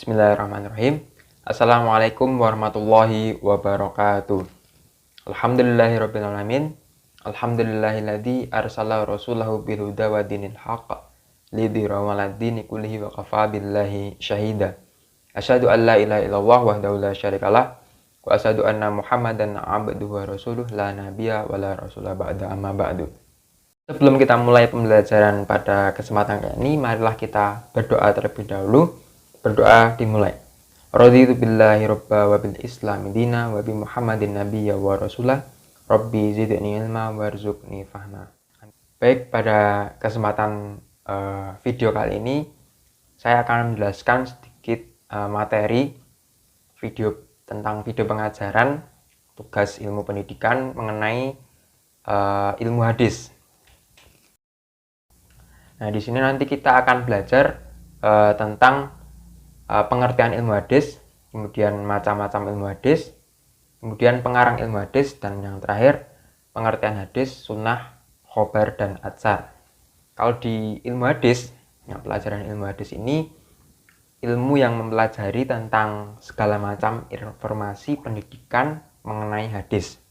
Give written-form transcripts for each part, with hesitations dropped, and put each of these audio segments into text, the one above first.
Bismillahirrahmanirrahim. Assalamualaikum warahmatullahi wabarakatuh. Alhamdulillahirabbil alamin. Alhamdulillahilladzi arsala rasulahu bil huda wa dinil haqq lidhirahu 'alad dini kullihi wa kafa billahi syahida. Asyhadu an la ilaha illallah wahdahu la syarikalah wa asyhadu anna Muhammadan 'abduhu wa rasuluh la nabiyya wa la rasula ba'da amma ba'du. Sebelum kita mulai pembelajaran pada kesempatan kali ini, marilah kita berdoa terlebih dahulu. Berdoa dimulai. Raditu billahi robba wa bil islami dina wa bi Muhammadin nabiyya wa rasulah. Rabbi zidni ilma warzuqni fahma. Baik, pada kesempatan video kali ini saya akan menjelaskan sedikit materi video tentang video pengajaran tugas ilmu pendidikan mengenai ilmu hadis. Nah, di sini nanti kita akan belajar tentang pengertian ilmu hadis, kemudian macam-macam ilmu hadis, kemudian pengarang ilmu hadis, dan yang terakhir pengertian hadis, sunnah, khobar, dan atsar. Kalau di ilmu hadis, pelajaran ilmu hadis ini ilmu yang mempelajari tentang segala macam informasi pendidikan mengenai hadis.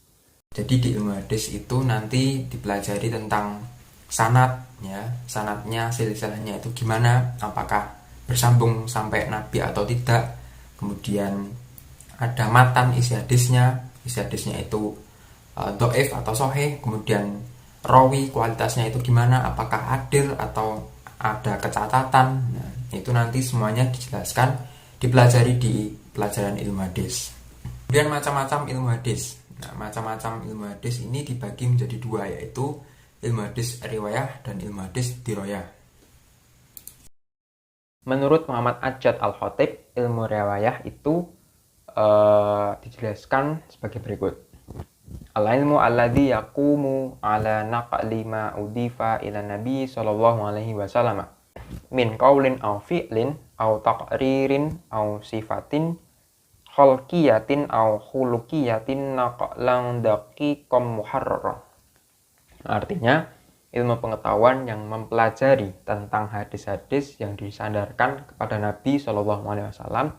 Jadi di ilmu hadis itu nanti dipelajari tentang sanad, ya, sanadnya, silsilahnya itu gimana, apakah bersambung sampai Nabi atau tidak. Kemudian ada matan, isi hadisnya itu dhaif atau sahih. Kemudian rawi, kualitasnya itu gimana, apakah adil atau ada kecatatan. Nah, itu nanti semuanya dijelaskan, dipelajari di pelajaran ilmu hadis. Kemudian macam-macam ilmu hadis. Nah, macam-macam ilmu hadis ini dibagi menjadi dua, yaitu ilmu hadis riwayah dan ilmu hadis diroyah. Menurut Muhammad Ajat Al-Khatib, ilmu riwayah itu dijelaskan sebagai berikut. Al-ilmu alladzi yaqumu ala naqli ma udifa ila nabi sallallahu alaihi wasallam min qaulin aw fi'lin aw taqririn aw sifatin khalqiyatin aw khuluqiyatin naqlan daqiqan muharrar. Artinya, ilmu pengetahuan yang mempelajari tentang hadis-hadis yang disandarkan kepada Nabi SAW,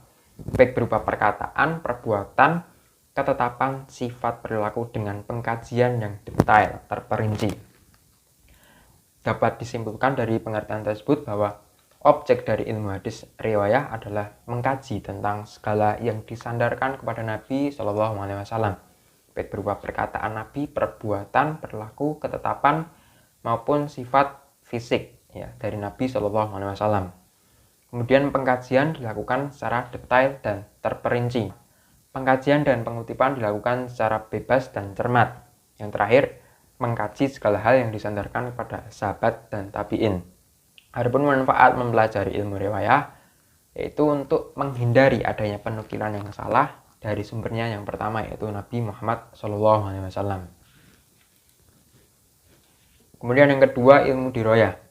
baik berupa perkataan, perbuatan, ketetapan, sifat, perilaku dengan pengkajian yang detail, terperinci. Dapat disimpulkan dari pengertian tersebut bahwa objek dari ilmu hadis riwayah adalah mengkaji tentang segala yang disandarkan kepada Nabi SAW, baik berupa perkataan Nabi, perbuatan, perilaku, ketetapan, maupun sifat fisik, ya, dari Nabi SAW. Kemudian pengkajian dilakukan secara detail dan terperinci. Pengkajian dan pengutipan dilakukan secara bebas dan cermat. Yang terakhir, mengkaji segala hal yang disandarkan kepada sahabat dan tabi'in. Adapun manfaat mempelajari ilmu riwayah yaitu untuk menghindari adanya penukilan yang salah dari sumbernya. Yang pertama yaitu Nabi Muhammad SAW. Kemudian yang kedua, ilmu diroyah.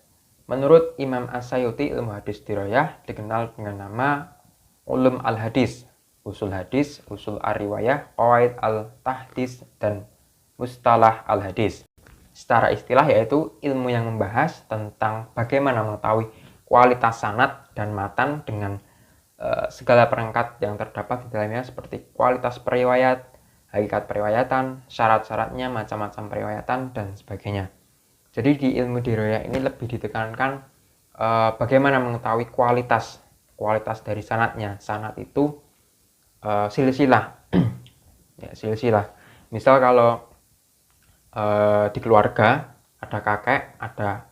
Menurut Imam As-Sayuti, ilmu hadis diroyah dikenal dengan nama ulum al-hadis, usul hadis, usul ar-riwayah, qawaid al-tahdis, dan mustalah al-hadis. Secara istilah yaitu ilmu yang membahas tentang bagaimana mengetahui kualitas sanad dan matan dengan segala perangkat yang terdapat di dalamnya, seperti kualitas periwayat, hakikat periwayatan, syarat-syaratnya, macam-macam periwayatan, dan sebagainya. Jadi di ilmu diroyah ini lebih ditekankan bagaimana mengetahui kualitas dari sanadnya. Sanad itu silsilah, ya, silsilah. Misal kalau di keluarga ada kakek, ada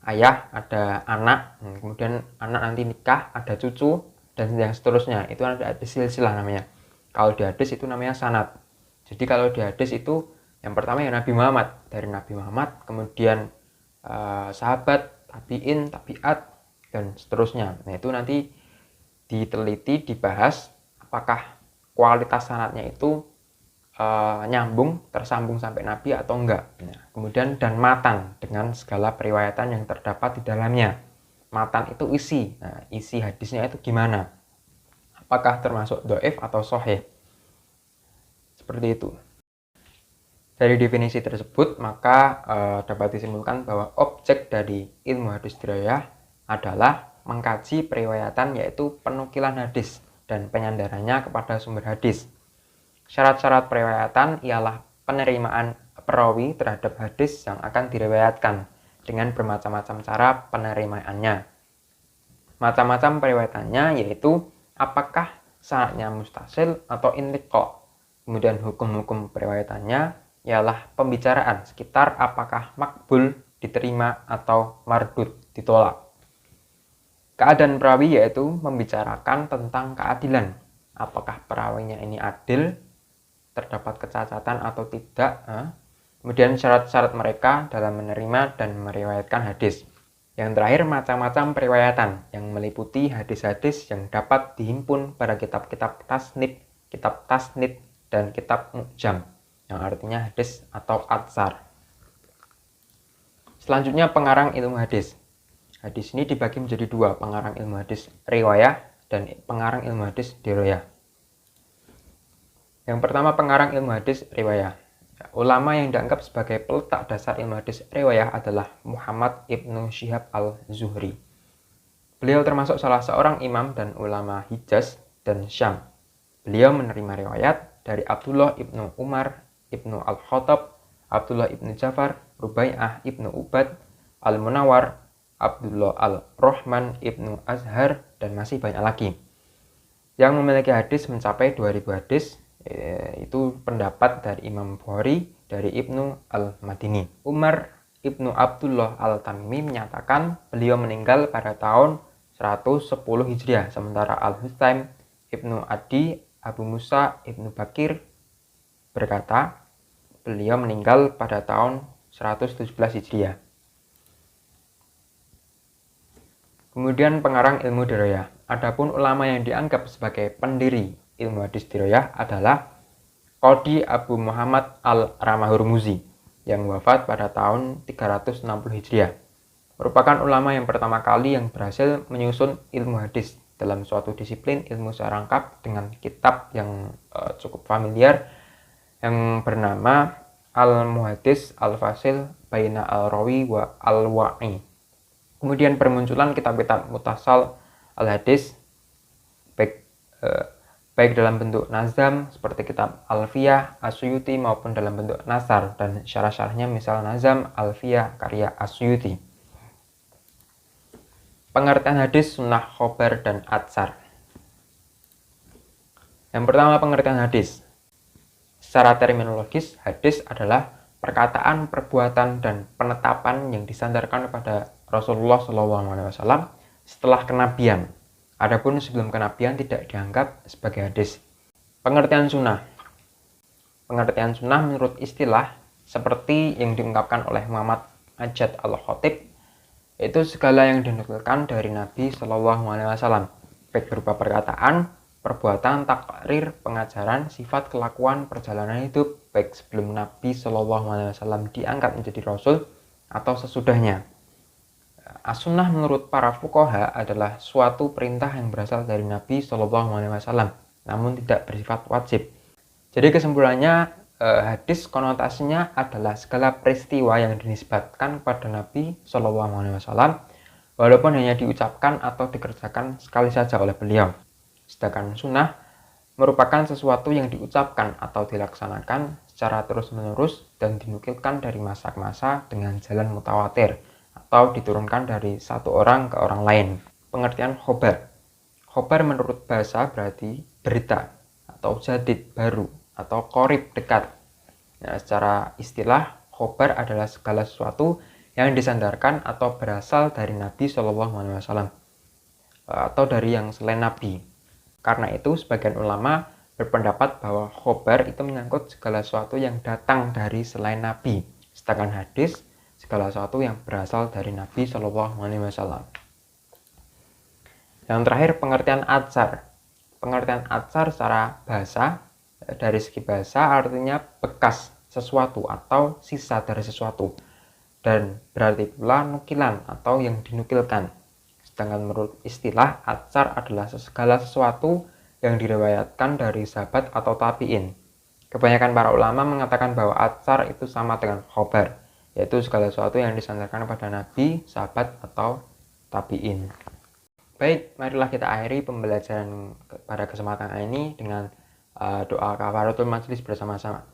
ayah, ada anak, kemudian anak nanti nikah, ada cucu, dan yang seterusnya. Itu ada silsilah namanya. Kalau di hadis itu namanya sanad. Jadi kalau di hadis itu yang pertama ya Nabi Muhammad, dari Nabi Muhammad, kemudian sahabat, tabi'in, tabi'at, dan seterusnya. Nah, itu nanti diteliti, dibahas apakah kualitas sanadnya itu nyambung, tersambung sampai Nabi atau enggak. Nah, kemudian dan matan dengan segala periwayatan yang terdapat di dalamnya. Matan itu isi. Nah, isi hadisnya itu gimana? Apakah termasuk dhaif atau sahih? Seperti itu. Dari definisi tersebut, maka dapat disimpulkan bahwa objek dari ilmu hadis diroyah adalah mengkaji periwayatan yaitu penukilan hadis dan penyandarannya kepada sumber hadis. Syarat-syarat periwayatan ialah penerimaan perawi terhadap hadis yang akan diriwayatkan dengan bermacam-macam cara penerimaannya. Macam-macam periwayatannya yaitu apakah sanadnya mustasil atau intiqo. Kemudian hukum-hukum periwayatannya ialah pembicaraan sekitar apakah makbul diterima atau mardud ditolak. Keadaan perawi yaitu membicarakan tentang keadilan. Apakah perawinya ini adil, terdapat kecacatan atau tidak. Kemudian syarat-syarat mereka dalam menerima dan meriwayatkan hadis. Yang terakhir, macam-macam periwayatan yang meliputi hadis-hadis yang dapat dihimpun pada kitab-kitab tasnid, dan kitab mu'jam, yang artinya hadis atau atsar. Selanjutnya, pengarang ilmu hadis. Hadis ini dibagi menjadi dua, pengarang ilmu hadis riwayah dan pengarang ilmu hadis diroyah. Yang pertama, pengarang ilmu hadis riwayah. Ulama yang dianggap sebagai peletak dasar ilmu hadis riwayah adalah Muhammad ibnu Syihab al-Zuhri. Beliau termasuk salah seorang imam dan ulama Hijaz dan Syam. Beliau menerima riwayat dari Abdullah ibnu Umar ibnu al-Khattab, Abdullah ibnu Ja'far, Rubai'ah ibnu Ubad, Al-Munawar, Abdullah al-Rahman ibnu Azhar, dan masih banyak lagi. Yang memiliki hadis mencapai 2000 hadis, itu pendapat dari Imam Bukhari dari Ibnu al-Madini. Umar ibnu Abdullah al-Tamimi menyatakan beliau meninggal pada tahun 110 Hijriah, sementara Al-Husaim ibnu Adi Abu Musa ibnu Bakir berkata beliau meninggal pada tahun 117 Hijriah. Kemudian pengarang ilmu diroyah. Adapun ulama yang dianggap sebagai pendiri ilmu hadis diroyah adalah Qadhi Abu Muhammad al-Ramahurmuzi yang wafat pada tahun 360 Hijriah. Merupakan ulama yang pertama kali yang berhasil menyusun ilmu hadis dalam suatu disiplin ilmu secara lengkap dengan kitab yang cukup familiar yang bernama Al-Muhaddis Al-Fasil Baina Al-Rawi wa Al-Wa'i. Kemudian bermunculan kitab-kitab mutasal al-hadis baik dalam bentuk nazam seperti kitab Alfiyah As-Suyuti maupun dalam bentuk nasar dan syarah-syarahnya misal nazam Alfiyah karya As-Suyuti. Pengertian hadis, sunnah, khobar, dan atsar. Yang pertama, pengertian hadis. Secara terminologis, hadis adalah perkataan, perbuatan, dan penetapan yang disandarkan pada Rasulullah SAW setelah kenabian. Adapun sebelum kenabian tidak dianggap sebagai hadis. Pengertian sunnah. Pengertian sunnah menurut istilah seperti yang diungkapkan oleh Muhammad Ajat al-Khatib, yaitu segala yang dinukilkan dari Nabi SAW, baik berupa perkataan, perbuatan, takrir, pengajaran, sifat, kelakuan, perjalanan hidup, baik sebelum Nabi SAW diangkat menjadi Rasul atau sesudahnya. As-sunnah menurut para fuqaha adalah suatu perintah yang berasal dari Nabi SAW, namun tidak bersifat wajib. Jadi kesimpulannya, hadis konotasinya adalah segala peristiwa yang dinisbatkan pada Nabi SAW, walaupun hanya diucapkan atau dikerjakan sekali saja oleh beliau. Sedangkan sunnah merupakan sesuatu yang diucapkan atau dilaksanakan secara terus-menerus dan dinukilkan dari masa ke masa dengan jalan mutawatir, atau diturunkan dari satu orang ke orang lain. Pengertian khobar. Khobar menurut bahasa berarti berita, atau jadid baru, atau qorib dekat. Nah, secara istilah, khobar adalah segala sesuatu yang disandarkan atau berasal dari Nabi SAW atau dari yang selain Nabi. Karena itu, sebagian ulama berpendapat bahwa khobar itu menyangkut segala sesuatu yang datang dari selain Nabi, sedangkan hadis segala sesuatu yang berasal dari Nabi SAW. Yang terakhir, pengertian atsar. Pengertian atsar secara bahasa, dari segi bahasa artinya bekas sesuatu atau sisa dari sesuatu, dan berarti pula nukilan atau yang dinukilkan. Sedangkan menurut istilah, atsar adalah segala sesuatu yang diriwayatkan dari sahabat atau tabi'in. Kebanyakan para ulama mengatakan bahwa atsar itu sama dengan khobar, yaitu segala sesuatu yang disandarkan pada Nabi, sahabat, atau tabi'in. Baik, marilah kita akhiri pembelajaran pada kesempatan ini dengan doa kafaratul majlis bersama-sama.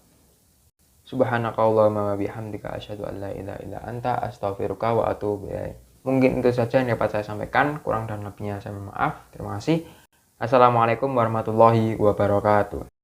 Subhanakallahumma wa bihamdika asyhadu an la ilaha illa anta astaghfiruka wa atubu ilaik. Mungkin itu saja yang dapat saya sampaikan, kurang dan lebihnya saya mohon maaf. Terima kasih. Assalamualaikum warahmatullahi wabarakatuh.